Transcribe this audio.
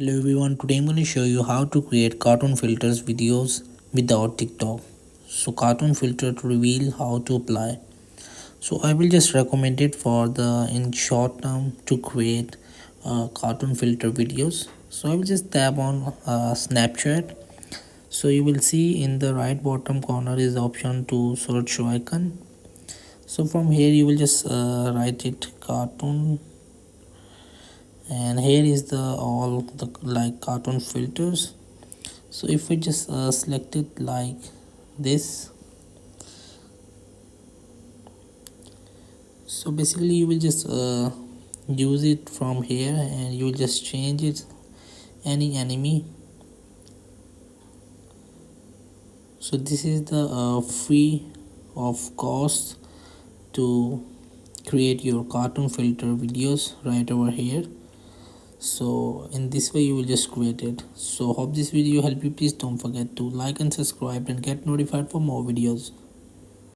Hello everyone, today I'm going to show you how to create cartoon filters videos without TikTok. So cartoon filter to reveal how to apply. So I will just recommend it for the in short term to create cartoon filter videos. So I will just tap on Snapchat. So you will see in the right bottom corner is the option to search icon. So from here you will just write it cartoon, and here is the all the like cartoon filters. So if we just select it like this, so basically you will just use it from here and you will just change it any enemy. So this is the free of cost to create your cartoon filter videos right over here. So in this way you will just create it. So hope this video help you. Please don't forget to like and subscribe and get notified for more videos.